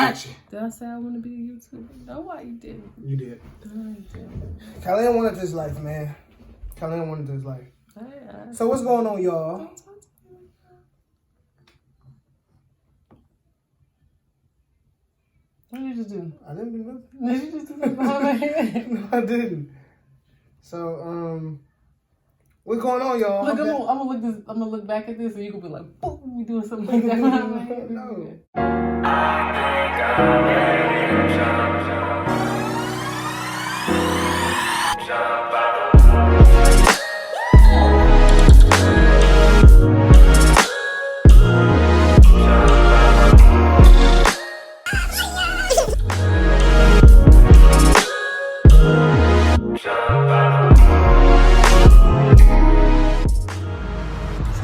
Action. Did I say I want to be a YouTuber? No, why you didn't? You did. No, you didn't. Khalil wanted this life, man. Khalil wanted this life. So what's going on, y'all? What did you just do? I didn't do nothing. Did you just do something behind my head? No, I didn't. So, what's going on, y'all? Look, I'm gonna look back at this, and you gonna be like, "Boom, we doing something like that behind my head." No.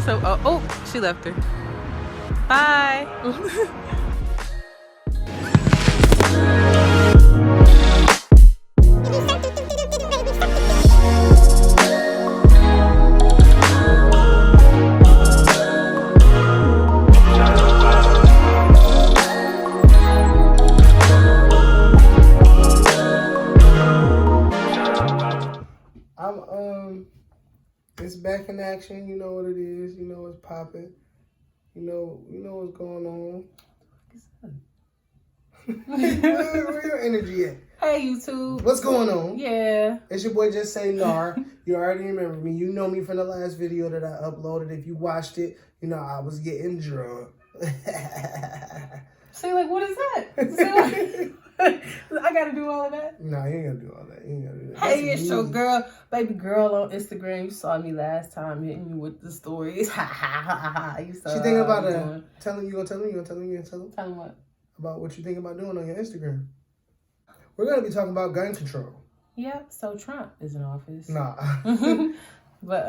So, oh, she left her. Bye. It's back in action. You know what it is. You know what's popping. You know what's going on. Where your energy at? Hey, YouTube. What's going on? Yeah. It's your boy Just Say Nar. You already remember me. You know me from the last video that I uploaded. If you watched it, you know I was getting drunk. See, like, what is that? I gotta do all of that? No, you ain't gotta do all that. You ain't gotta do that. Hey, it's your girl, baby girl on Instagram. You saw me last time hitting you with the stories. Ha ha ha ha. You saw. She thinking about telling you gonna tell him. You gonna tell him. You gonna tell him. Tell him what? About what you think about doing on your Instagram. We're gonna be talking about gun control. Yeah. So Trump is in office. Nah. But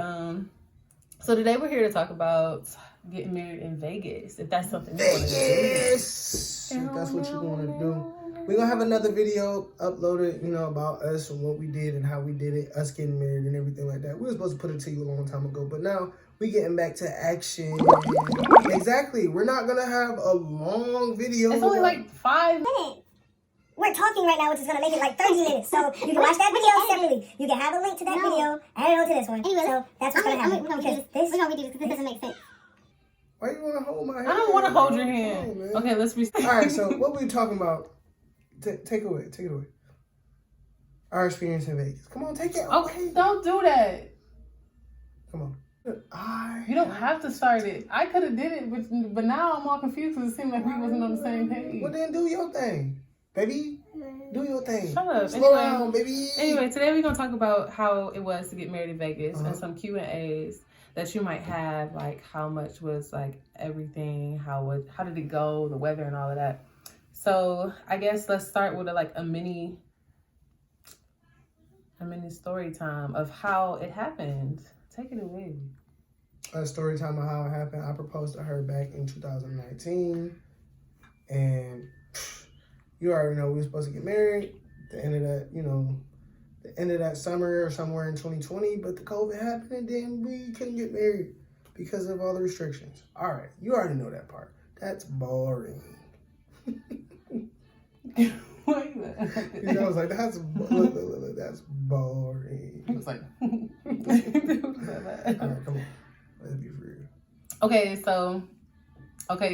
so today we're here to talk about getting married in Vegas. If that's something you want to do. Vegas. If that's what you want to do. We're going to have another video uploaded, about us and what we did and how we did it, us getting married and everything like that. We were supposed to put it to you a long time ago, but now we getting back to action. Exactly. We're not going to have a long video. It's only like 5 minutes. We're talking right now, which is going to make it like 30 minutes. So you can watch that video separately. You can have a link to that video, add it onto this one. Anyway, so that's what's going to happen. We're going to redo this because this doesn't make sense. Why you want to hold my hand? I don't want to hold your hand. Okay, let's restart. All right, so what were we talking about? Take it away. Our experience in Vegas. Come on, take it away. Okay, don't do that. Come on. You don't have to start it. I could have did it, but now I'm all confused because it seemed like we wasn't on the same page. Well, then do your thing, baby. Do your thing. Shut up. Slow down, baby. Anyway, today we're going to talk about how it was to get married in Vegas and some Q&As that you might have, like how much was like everything, how did it go, the weather and all of that. So I guess let's start with a mini story time of how it happened. Take it away. A story time of how it happened. I proposed to her back in 2019, and you already know we were supposed to get married. The end of that summer or somewhere in 2020, but the COVID happened and then we couldn't get married because of all the restrictions. All right, you already know that part. That's boring. Why you laughing? I was like, that's boring. He was like, all right, come on, let's be for real. Okay,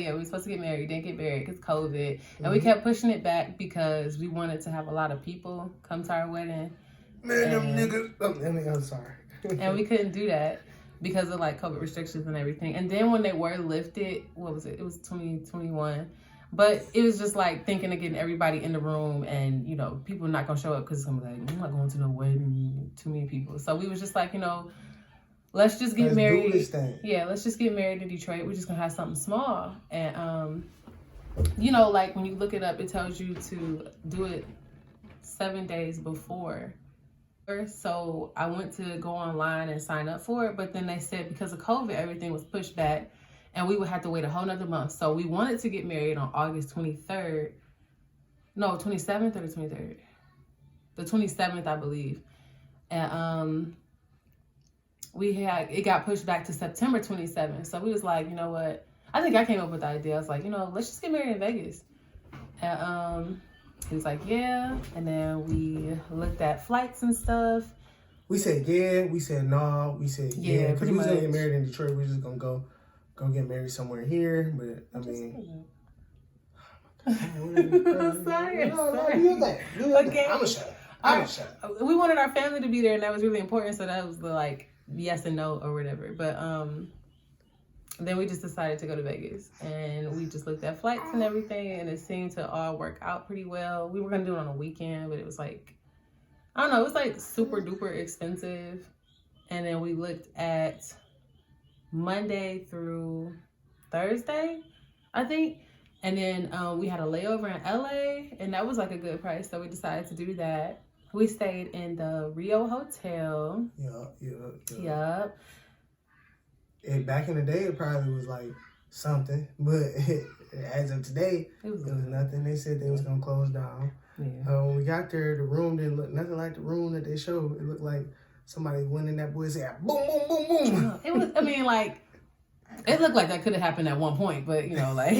yeah, we were supposed to get married. Didn't get married because COVID, and we kept pushing it back because we wanted to have a lot of people come to our wedding. Man, them niggas. I'm sorry. And we couldn't do that because of like COVID restrictions and everything. And then when they were lifted, what was it? It was 2021. But it was just like thinking of getting everybody in the room and, people not going to show up because I'm like, I'm not going to no wedding, too many people. So we was just like, let's just get married. Do this thing. Yeah, let's just get married in Detroit. We're just going to have something small. And, like when you look it up, it tells you to do it 7 days before. So I went to go online and sign up for it. But then they said because of COVID, everything was pushed back. And we would have to wait a whole nother month. So we wanted to get married on August 23rd. No, 27th or the 23rd? The 27th, I believe. And it got pushed back to September 27th. So we was like, you know what? I think I came up with the idea. I was like, let's just get married in Vegas. And he was like, yeah. And then we looked at flights and stuff. We said yeah, we said no, we said yeah. Because we was gonna get married in Detroit. We were just gonna go get married somewhere here. But I mean, sorry. No, you that. Okay. I'm a shut up. We wanted our family to be there, and that was really important. So that was the like yes and no or whatever. But then we just decided to go to Vegas, and we just looked at flights and everything, and it seemed to all work out pretty well. We were gonna do it on a weekend, but it was like, I don't know, it was like super duper expensive. And then we looked at Monday through Thursday, I think. And then we had a layover in LA, and that was like a good price. So we decided to do that. We stayed in the Rio Hotel. Yup. And back in the day, it probably was like something, but as of today, it was nothing. They said they was gonna close down. Yeah. When we got there, the room didn't look nothing like the room that they showed. It looked like somebody went in that boy's head, boom, boom, boom, boom. It was. I mean, like, it looked like that could have happened at one point, but you know, like,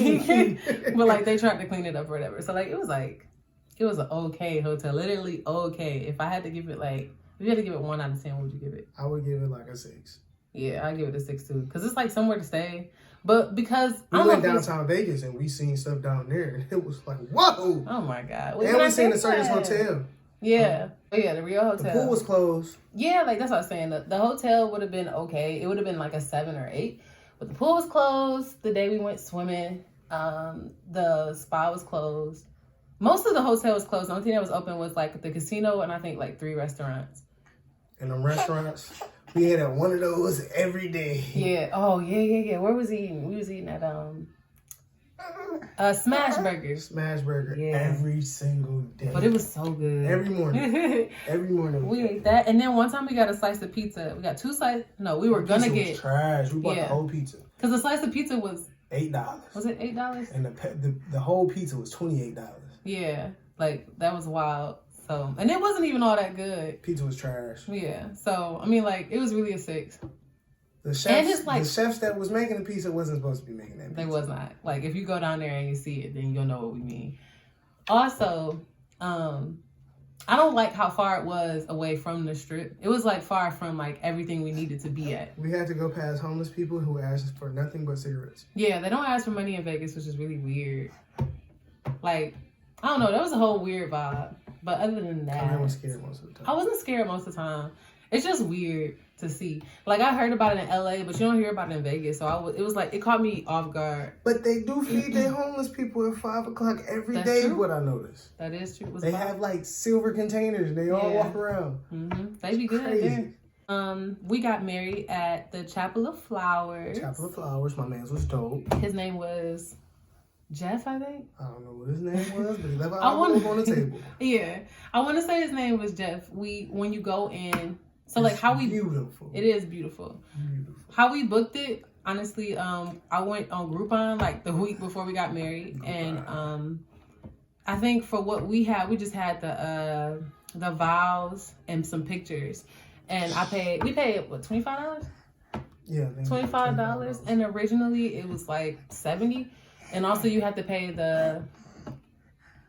but like they tried to clean it up or whatever. So like, it was an okay hotel, literally okay. If I had to give it like, if you had to give it 1 out of 10, what would you give it? I would give it like a 6. Yeah, I give it a 6 too, because it's like somewhere to stay. But because we went downtown Vegas and we seen stuff down there, and it was like, whoa! Oh my god! And we seen the Circus Hotel. Yeah, the Rio Hotel. The pool was closed. Yeah, like that's what I was saying. The hotel would have been okay. It would have been like a 7 or 8, but the pool was closed the day we went swimming. The spa was closed. Most of the hotel was closed. The only thing that was open was like the casino and I think like 3 restaurants. And the restaurants. We had at one of those every day. Yeah. Oh, yeah. Where was he eating? We was eating at Smash Burger. Smash Burger. Yeah. Every single day. But it was so good. Every morning. Every morning. We ate that. And then one time we got a slice of pizza. We got 2 slices. No, we were going to get. Was trash. We bought the whole pizza. Because the slice of pizza was $8. Was it $8? And the whole pizza was $28. Yeah. Like, that was wild. So, and it wasn't even all that good. Pizza was trash. Yeah. So, I mean, like, it was really a 6. The chefs that was making the pizza wasn't supposed to be making that pizza. They was not. Like, if you go down there and you see it, then you'll know what we mean. Also, I don't like how far it was away from the strip. It was, like, far from, like, everything we needed to be at. We had to go past homeless people who asked for nothing but cigarettes. Yeah, they don't ask for money in Vegas, which is really weird. Like, I don't know. That was a whole weird vibe. But other than that, I was scared most of the time. I wasn't scared most of the time. It's just weird to see. Like, I heard about it in LA, but you don't hear about it in Vegas. So it was like, it caught me off guard. But they do feed their homeless people at 5 o'clock every day. True. What I noticed. That is true. They have like silver containers. They all walk around. Mm-hmm. They be good crazy. There. We got married at the Chapel of Flowers. Chapel of Flowers. My man's was dope. His name was Jeff, I think. I don't know what his name was, but he left on the table. Yeah, I want to say his name was Jeff. When you go in, so like how we beautiful. It is beautiful. How we booked it, honestly. I went on Groupon like the week before we got married, and I think for what we had, we just had the vows and some pictures, and we paid what, $25? Yeah, $25, and originally it was like $70. And also you have to pay the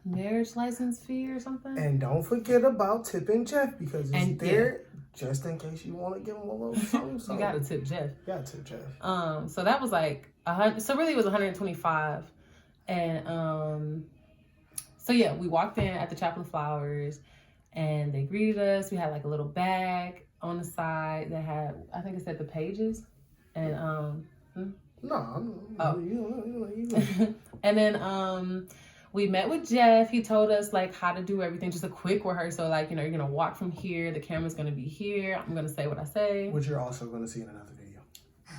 marriage license fee or something. And don't forget about tipping Jeff, because it's there just in case you want to give him a little something. You got to tip Jeff. You got to tip Jeff. So that was like so really it was $125. And so yeah, we walked in at the Chapel of Flowers and they greeted us. We had like a little bag on the side that had, I think it said the pages. And and then we met with Jeff. He told us like how to do everything, just a quick rehearsal. Like, you're gonna walk from here, the camera's gonna be here, I'm gonna say what I say, which you're also gonna see in another video,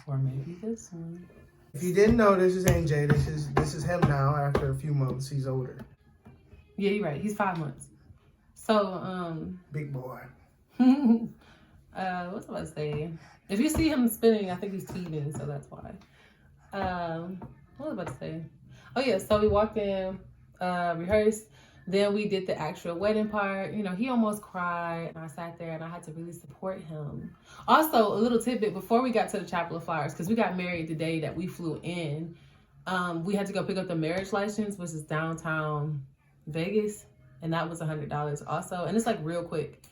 or maybe this one. If you didn't know, this is NJ. This is him now. After a few months, he's older. Yeah, you're right. He's 5 months. So big boy. What's I about to say? If you see him spinning, I think he's teething, so that's why. What was I about to say? Oh yeah, so we walked in, rehearsed, then we did the actual wedding part. He almost cried, and I sat there and I had to really support him. Also, a little tidbit before we got to the Chapel of Flowers, because we got married the day that we flew in. we had to go pick up the marriage license, which is downtown Vegas, and that was $100 also. And it's like real quick.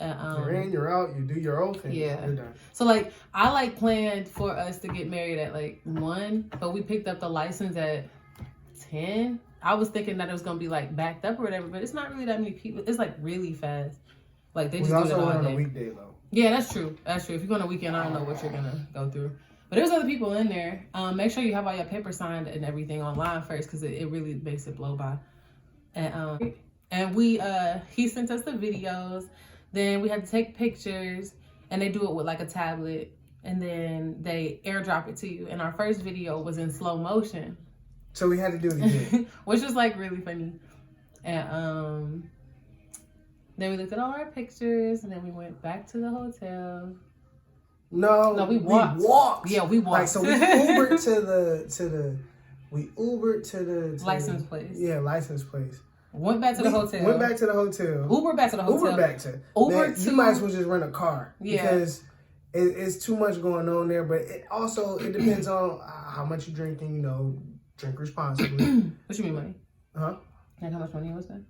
You're in, you're out, you do your own thing. Yeah. You're done. So like I like planned for us to get married at like 1, but we picked up the license at 10. I was thinking that it was gonna be like backed up or whatever, but it's not really that many people. It's like really fast. Like they just do it all on day. a weekday though. Yeah, that's true. That's true. If you're going on a weekend, I don't know what you're gonna go through. But there's other people in there. Make sure you have all your papers signed and everything online first, because it really makes it blow by. And we he sent us the videos. Then we had to take pictures, and they do it with like a tablet, and then they airdrop it to you. And our first video was in slow motion, so we had to do it again, which was like really funny. And then we looked at all our pictures, and then we went back to the hotel. No, we walked. Yeah, we walked. Like, so we Ubered to the license place. Yeah, license place. Went back to the hotel. Went back to the hotel. Uber back to the hotel. Uber back to. Uber to. You might as well just rent a car. Yeah. Because it's too much going on there. But it depends on how much you drinking. You know, drink responsibly. What you mean money? Huh? Like how much money was that?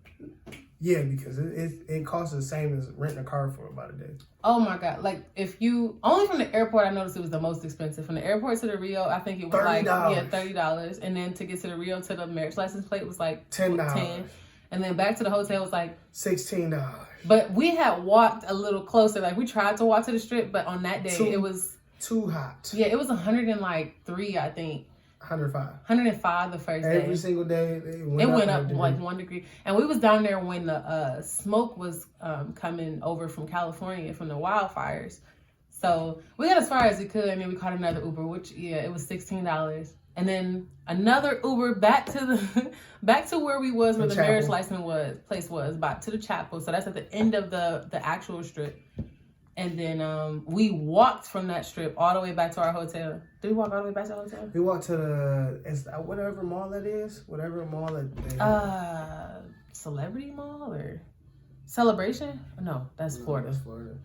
Yeah, because it costs the same as renting a car for about a day. Oh my God. Like if you, only from the airport, I noticed it was the most expensive. From the airport to the Rio, I think it was $30. like, $30. And then to get to the Rio to the marriage license plate was like $10. And then back to the hotel was like $16. But we had walked a little closer. Like we tried to walk to the strip, but on that day it was too hot. Yeah, it was 103, I think. 105 the first day. Every single day it went up like 1 degree. And we was down there when the smoke was coming over from California from the wildfires. So we got as far as we could, and then we caught another Uber, which it was $16. And then another Uber back to where we was, where the marriage license place was, back to the chapel. So that's at the end of the actual strip. And then we walked from that strip all the way back to our hotel. Did we walk all the way back to the hotel? We walked to whatever mall that is. Whatever mall Celebrity Mall or Celebration? No, that's Florida. That's Florida.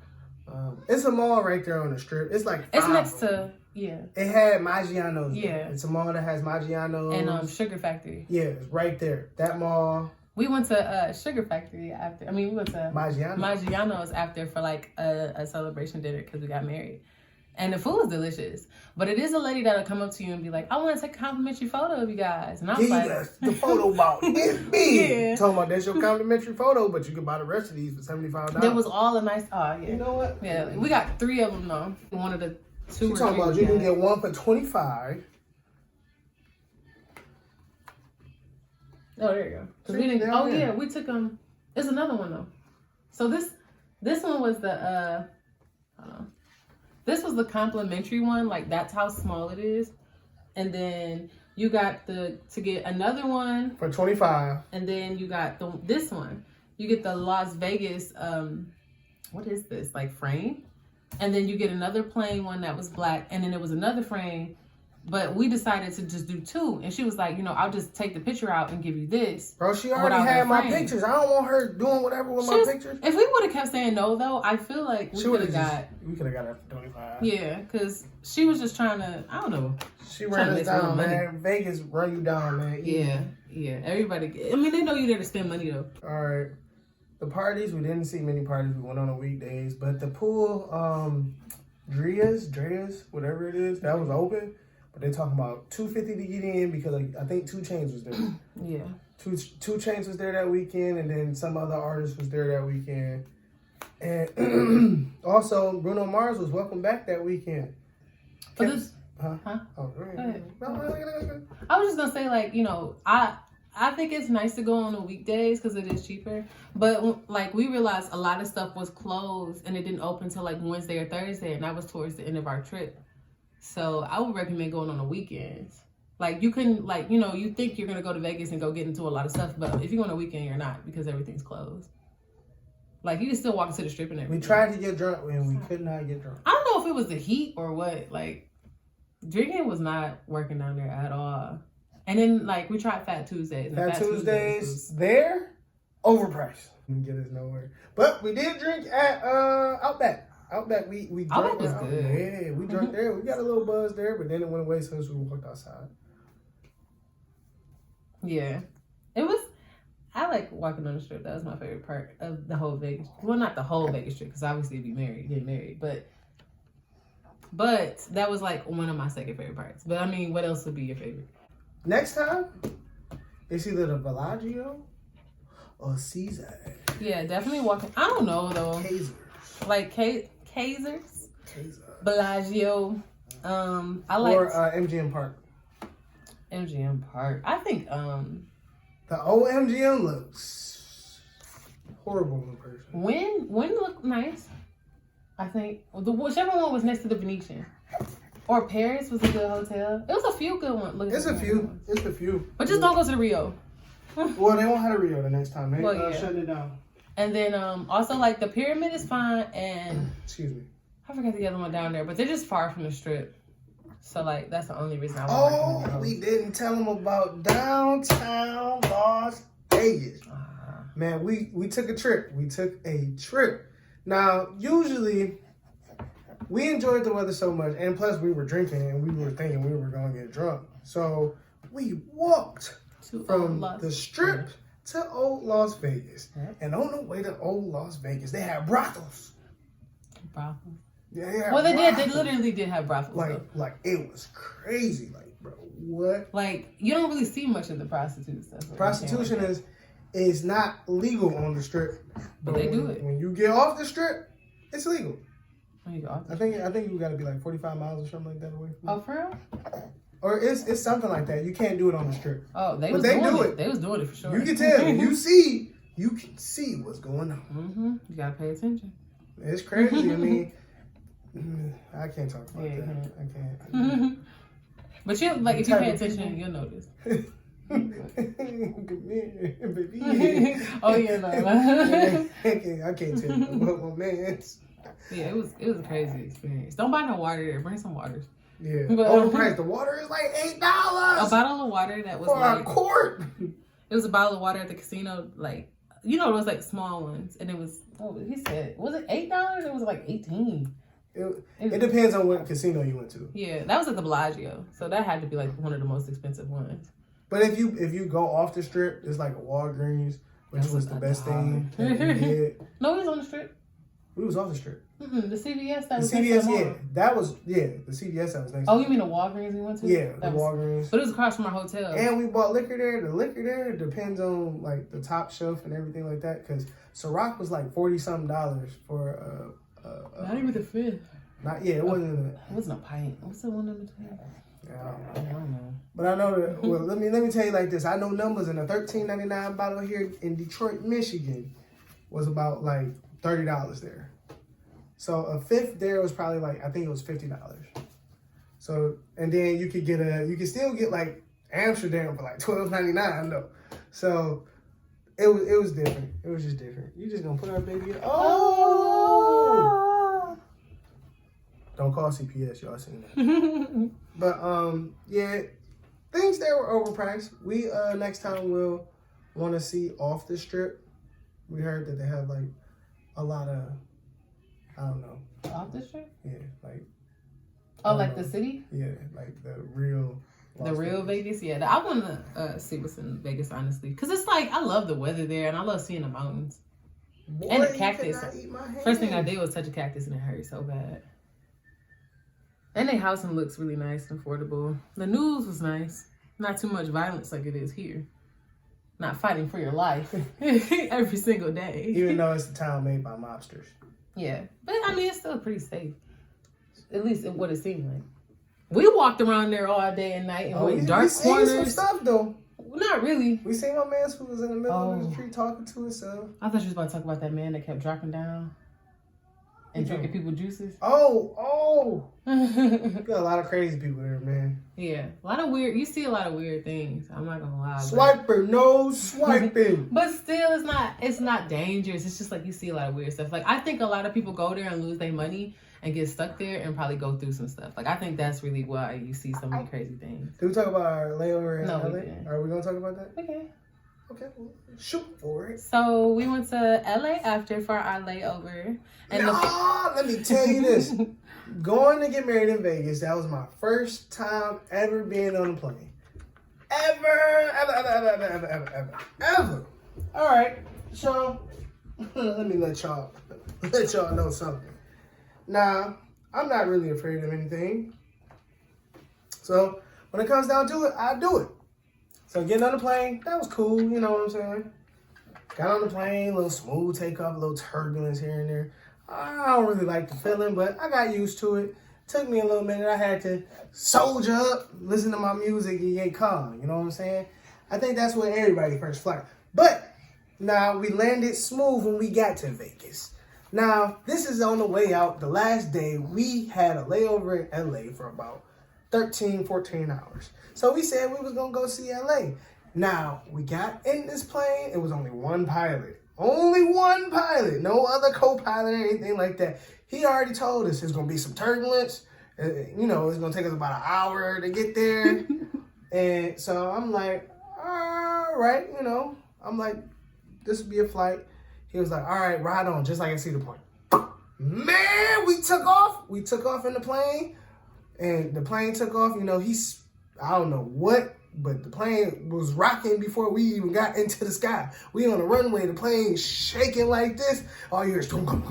It's a mall right there on the strip. It's like it's next to It had Maggiano's. Yeah. It's a mall that has Maggiano's. And Sugar Factory. Yeah, it's right there. That mall. We went to Sugar Factory after. I mean, we went to Maggiano's after for like a celebration dinner because we got married. And the food was delicious. But it is a lady that'll come up to you and be like, I want to take a complimentary photo of you guys. And I was like, the photo about it's me. Yeah. Talking about that's your complimentary photo, but you can buy the rest of these for $75. There was all a nice, yeah. You know what? Yeah, we got 3 of them though. One of the 2 She talking about you can get one for $25. Oh, there you go. We didn't, yeah, we took them. There's another one though. So this one was the hold on. This was the complimentary one. Like that's how small it is. And then you got to get another one for $25. And then you got this one. You get the Las Vegas what is this? Like frame. And then you get another plain one that was black, and then there was another frame. But we decided to just do 2. And she was like, I'll just take the picture out and give you this. Bro, she already had my pictures. I don't want her doing whatever with my pictures. If we would have kept saying no, though, I feel like we could have got her for $25. Yeah, because she was just trying to, I don't know. She ran us down, man. Vegas run you down, man. Yeah. Everybody, I mean, they know you're there to spend money, though. All right. The parties, we didn't see many parties. We went on the weekdays. But the pool, Drea's, whatever it is, that was open. But they talking about $250 to get in because I think 2 Chainz was there. Yeah. 2 Chainz was there that weekend, and then some other artists was there that weekend. And also, Bruno Mars was welcome back that weekend. But this, huh? Oh, go ahead. I was just gonna say, like, I think it's nice to go on the weekdays because it is cheaper. But like we realized a lot of stuff was closed and it didn't open till like Wednesday or Thursday, and that was towards the end of our trip. So I would recommend going on the weekends. Like you couldn't, like, you think you're gonna go to Vegas and go get into a lot of stuff, but if you go on a weekend, you're not, because everything's closed. Like you can still walk into the strip and everything. We tried to get drunk and we could not get drunk. I don't know if it was the heat or what. Like drinking was not working down there at all. And then like we tried Fat Tuesdays. Fat Tuesdays there, overpriced. Didn't get us nowhere. But we did drink at Outback. Outback, we drank. Was good. Yeah, we drank there. We got a little buzz there, but then it went away as soon as we walked outside. Yeah. It was, I like walking on the strip. That was my favorite part of the whole Vegas. Well, not the whole Vegas strip, because obviously you'd be getting married. But that was like one of my second favorite parts. But I mean, what else would be your favorite? Next time, it's either the Bellagio or Caesar. Yeah, definitely walking. I don't know though. Kaiser. Like Kaiser's, Bellagio. I like or MGM Park. MGM Park. I think the old MGM looks horrible in person. When looked nice. I think whichever one was next to the Venetian. Or Paris was a good hotel. It was a few good ones. It's a few. But just don't go to the Rio. Well, they won't have a Rio the next time. They shutting it down. And then also like the Pyramid is fine, and excuse me, I forgot the other one down there, but they're just far from the strip. So like that's the only reason I would we didn't tell them about downtown Las Vegas. Man, we took a trip. Now, usually we enjoyed the weather so much, and plus we were drinking and we were thinking we were going to get drunk. So we walked from the strip to Old Las Vegas. And on the way to Old Las Vegas, they had brothels. Brothels? Yeah, well, they did. They literally did have brothels. Like it was crazy. Like, bro, what? Like, you don't really see much of the prostitutes. Prostitution is not legal on the strip. But they do it. When you get off the strip, it's legal. When you get off the strip? I think you got to be like 45 miles or something like that away from it. Oh, for real? Or it's something like that. You can't do it on the strip. Oh, they was doing it. They was doing it for sure. You can tell. You can see what's going on. Mm-hmm. You gotta pay attention. It's crazy. I mean, I can't talk about that. I can't. But you like if you pay attention, you'll notice. Oh yeah, no. I can't tell you about my man's. Yeah, it was a crazy experience. Don't buy no water there. Bring some waters. Yeah. Overpriced. The water is like $8. A bottle of water that was for like a quart. It was a bottle of water at the casino, like those like small ones, and it was. He said, was it $8? It was like $18. It depends on what casino you went to. Yeah, that was at the Bellagio, so that had to be like one of the most expensive ones. But if you go off the strip, it's like a Walgreens, which was the best thing that we did. No, we was on the strip. We was off the strip. The CVS that was the CVS, that was the CVS that was next. Oh, you mean the Walgreens we went to? Yeah, the Walgreens. But it was across from our hotel. And we bought liquor there. The liquor there depends on like the top shelf and everything like that. Because Ciroc was like $40-something for not even the fifth. Not it wasn't. It wasn't a pint. What's the one in between? I don't know. But I know that. Well, let me tell you like this. I know numbers, and a $13.99 bottle here in Detroit, Michigan, was about like $30 there. So a fifth there was probably like, I think it was $50. So, and then you could still get like Amsterdam for like $12.99 though. So it was different. It was just different. You just gonna put our baby in. Oh! Don't call CPS, y'all seen that. But yeah, things there were overpriced. We next time we'll want to see off the strip. We heard that they have like a lot of, I don't know. Off the strip? Yeah, like. Oh, like the city? Yeah, like the real. The real Vegas? Yeah, I want to see what's in Vegas, honestly. Because it's like, I love the weather there, and I love seeing the mountains. Boy, and the cactus. First thing I did was touch a cactus, and it hurt so bad. And their housing looks really nice and affordable. The news was nice. Not too much violence like it is here. Not fighting for your life every single day. Even though it's a town made by mobsters. Yeah. But, I mean, it's still pretty safe. At least what it seemed like. We walked around there all day and night and went dark corners. We seen some stuff, though. Not really. We seen my man who was in the middle of the street talking to himself. I thought you was about to talk about that man that kept dropping down. And drinking people juices. Oh. You got a lot of crazy people there, man. Yeah. You see a lot of weird things. I'm not gonna lie. Swiper, no swiping. But still, it's not dangerous. It's just like you see a lot of weird stuff. Like, I think a lot of people go there and lose their money and get stuck there and probably go through some stuff. Like, I think that's really why you see so many crazy things. Did we talk about our layover in LA? We didn't. Are we gonna talk about that? Okay, well, shoot for it. So we went to LA after for our layover. And let me tell you this. Going to get married in Vegas, that was my first time ever being on a plane. Ever. All right, so let me let y'all know something. Now, I'm not really afraid of anything. So when it comes down to it, I do it. So getting on the plane, that was cool. You know what I'm saying? Got on the plane, a little smooth takeoff, a little turbulence here and there. I don't really like the feeling, but I got used to it. Took me a little minute. I had to soldier up, listen to my music, and get calm. You know what I'm saying? I think that's what everybody first flight. But now we landed smooth when we got to Vegas. Now, this is on the way out. The last day, we had a layover in LA for about 13, 14 hours. So we said we was going to go see LA. Now, we got in this plane. It was only one pilot. Only one pilot. No other co-pilot or anything like that. He already told us there's going to be some turbulence. You know, it's going to take us about an hour to get there. And so I'm like, all right, you know. I'm like, this will be a flight. He was like, all right, ride on, just like I see the point. Man, we took off. We took off in the plane. And the plane took off. You know, I don't know what, but the plane was rocking before we even got into the sky. We on the runway, the plane shaking like this. All you hear is, come.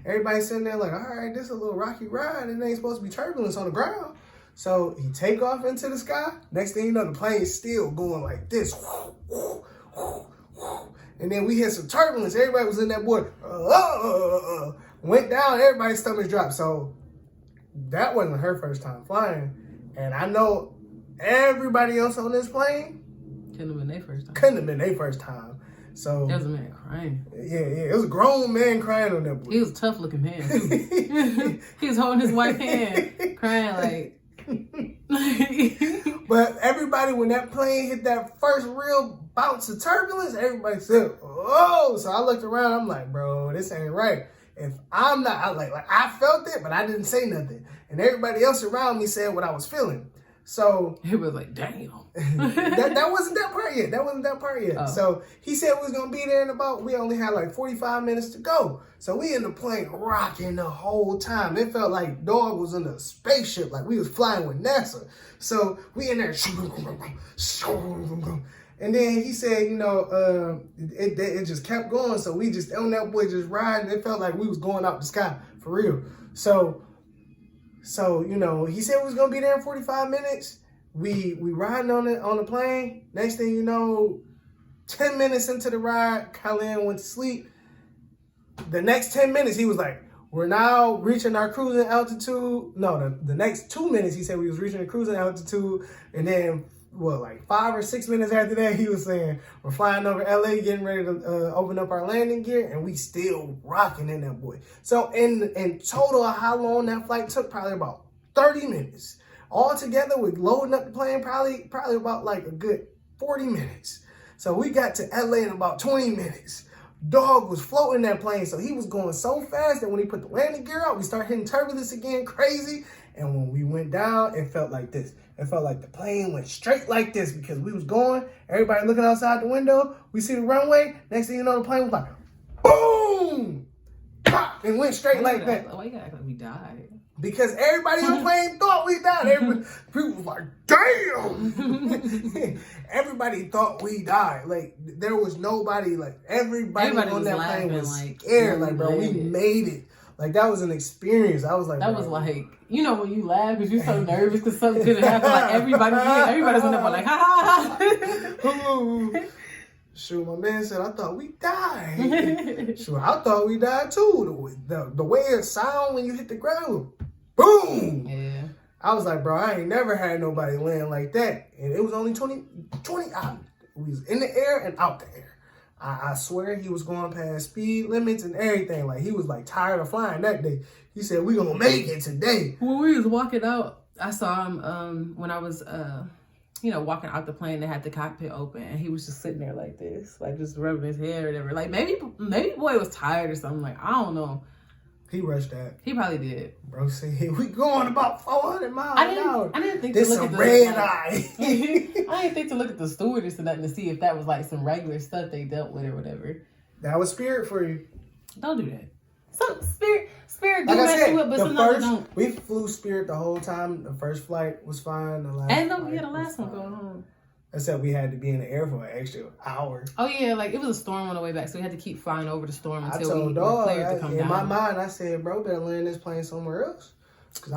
Everybody sitting there like, all right, this is a little rocky ride. It ain't supposed to be turbulence on the ground. So he take off into the sky. Next thing you know, the plane's still going like this. And then we had some turbulence. Everybody was in that boy. Went down. Everybody's stomachs dropped. So that wasn't her first time flying. And I know everybody else on this plane couldn't have been their first time. So there was a man crying. Yeah. It was a grown man crying on that boy. He was a tough looking man too. He was holding his wife hand, crying like. But everybody, when that plane hit that first real bounce of turbulence, everybody said, "Oh!" So I looked around. I'm like, "Bro, this ain't right." If I'm not, I felt it, but I didn't say nothing. And everybody else around me said what I was feeling. So it was like, damn. that wasn't that part yet. Oh. So he said we was gonna be there we only had like 45 minutes to go. So we in the plane rocking the whole time. It felt like dog was in a spaceship, like we was flying with NASA. So we in there, and then he said, you know, it just kept going. So we just on that boy just riding. It felt like we was going out the sky for real. So you know, he said we was gonna be there in 45 minutes. We riding on the plane. Next thing you know, 10 minutes into the ride, Khalil went to sleep. The next 10 minutes, he was like, we're now reaching our cruising altitude. No, the next 2 minutes, he said we was reaching the cruising altitude. And then, like 5 or 6 minutes after that, he was saying, we're flying over LA, getting ready to open up our landing gear. And we still rocking in that boy. So in total, how long that flight took, probably about 30 minutes. All together with loading up the plane, probably about like a good 40 minutes. So we got to LA in about 20 minutes. Dog was floating that plane, so he was going so fast that when he put the landing gear out, we started hitting turbulence again, crazy. And when we went down, it felt like this. It felt like the plane went straight like this because we was going, everybody looking outside the window, we see the runway, next thing you know, the plane was like, boom! Pop! And went straight like that. Why you gotta act like we died? Because everybody on the plane thought we died. People was like, damn! Everybody thought we died. Like, there was nobody, like, everybody on that plane was like, scared. Like, bro, we made it. Like, that was an experience. I was like, that was like, you know, when you laugh because you're so nervous because something couldn't happen. Like, everybody's on that one, like, ha ha. Shoot, my man said, I thought we died. Shoot, I thought we died too. The way it sound when you hit the ground, boom. Yeah. I was like, bro, I ain't never had nobody land like that. And it was only 20 out. We was in the air and out the air. I swear he was going past speed limits and everything. Like, he was like tired of flying that day. He said, we gonna make it today. When we was walking out, I saw him when I was walking out the plane. They had the cockpit open and he was just sitting there like this, like just rubbing his head or whatever. Like maybe boy was tired or something. Like, I don't know. He rushed that. He probably did. Bro said, we going about 400 miles an hour. I didn't think this to look at the red eye. I didn't think to look at the stewardess or nothing to see if that was like some regular stuff they dealt with or whatever. That was spirit for you. Don't do that. Some Spirit do Like I mess said, you up, but the sometimes it first don't. we flew Spirit the whole time. The first flight was fine. The last And then flight we had the was last one fine. going home. Except we had to be in the air for an extra hour. Oh yeah, like it was a storm on the way back, so we had to keep flying over the storm I until told we dog, were cleared to come in down. my mind, I said, bro, better land this plane somewhere else.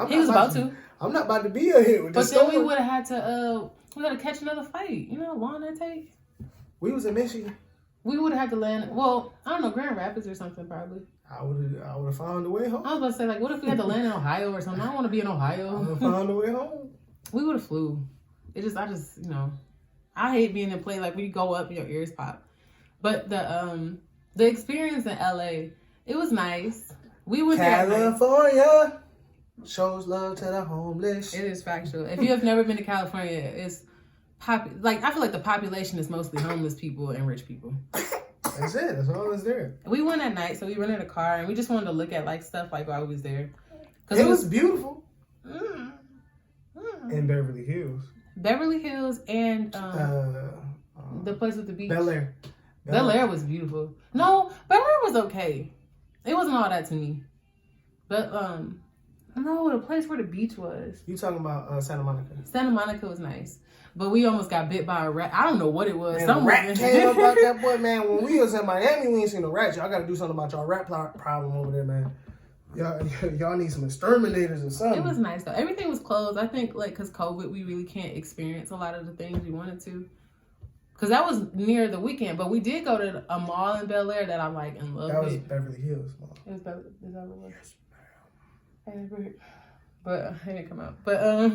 He was about to. I'm not about to be out here with But this then we storm. would have had to we had to catch another flight. You know how long that take? We was in Michigan. We would have had to land, well, I don't know, Grand Rapids or something probably. I would have found a way home. I was about to say, like, what if we had to land in Ohio or something? I don't want to be in I would Ohio. have found a way home. We would have flew. I just, you know, I hate being in plane, like, when you go up and your ears pop. But the experience in LA, it was nice. We were there. California shows love to the homeless. It is factual. If you have never been to California, it's like I feel like the population is mostly homeless people and rich people. That's it. That's all that's there. We went at night, so we rented a car and we just wanted to look at like stuff like while we was there. It was beautiful. Mm. In Beverly Hills. Beverly Hills and the place with the beach. Bel Air. Bel Air was beautiful. No, Bel Air was okay. It wasn't all that to me. But no, the place where the beach was. You talking about Santa Monica? Santa Monica was nice. But we almost got bit by a rat. I don't know what it was. Man, Some a rat came up out that boy, man. When we was in Miami, we ain't seen no rats. Y'all got to do something about y'all rat problem over there, man. Y'all need some exterminators or something. It was nice though. Everything was closed. I think like because COVID, we really can't experience a lot of the things we wanted to. Because that was near the weekend, but we did go to a mall in Bel Air that I'm like in love That was with. Beverly Hills Mall. It was Beverly. Is that what it was? But it didn't come out. But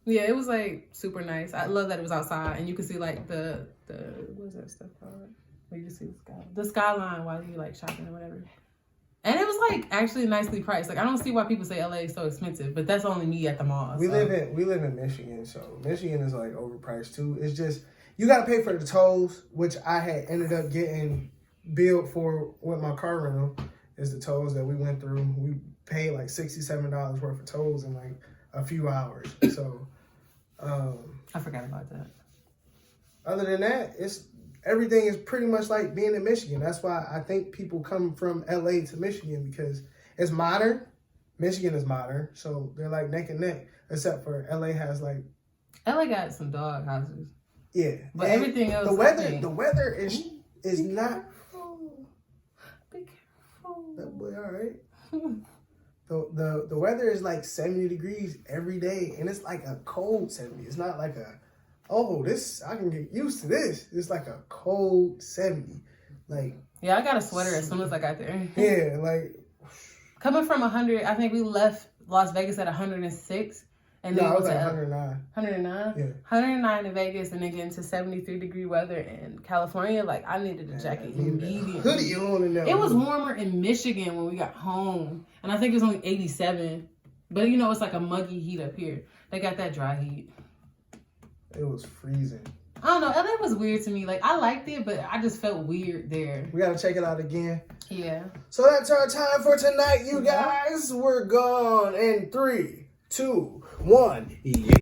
yeah, it was like super nice. I love that it was outside and you could see like the what is that stuff called? Where you can see the skyline while you like shopping or whatever. And it was like actually nicely priced. Like I don't see why people say LA is so expensive, but that's only me at the mall. We live in Michigan, so Michigan is like overpriced too. It's just you gotta pay for the tolls, which I had ended up getting billed for with my car rental. Is the tolls that we went through. We paid like $67 worth of tolls in like a few hours. So I forgot about that. Other than that, everything is pretty much like being in Michigan. That's why I think people come from LA to Michigan because it's modern. Michigan is modern, so they're like neck and neck. Except for LA has like LA got some dog houses. Yeah, but and everything else. The weather is not. Be careful. That boy, all right. The weather is like 70 degrees every day, and it's like a cold 70. It's not like I can get used to this. It's like a cold 70. Like yeah, I got a sweater as soon as I got there. Yeah, like coming from 100. I think we left Las Vegas at 106. And then I was like 109. 109? Yeah. 109 in Vegas and then get into 73-degree weather in California. Like, I needed a jacket immediately. Hoodie on in there. It was warmer in Michigan when we got home. And I think it was only 87. But, you know, it's like a muggy heat up here. They got that dry heat. It was freezing. I don't know. LA was weird to me. Like, I liked it, but I just felt weird there. We got to check it out again. Yeah. So that's our time for tonight, you guys. We're gone in 3, 2, 1.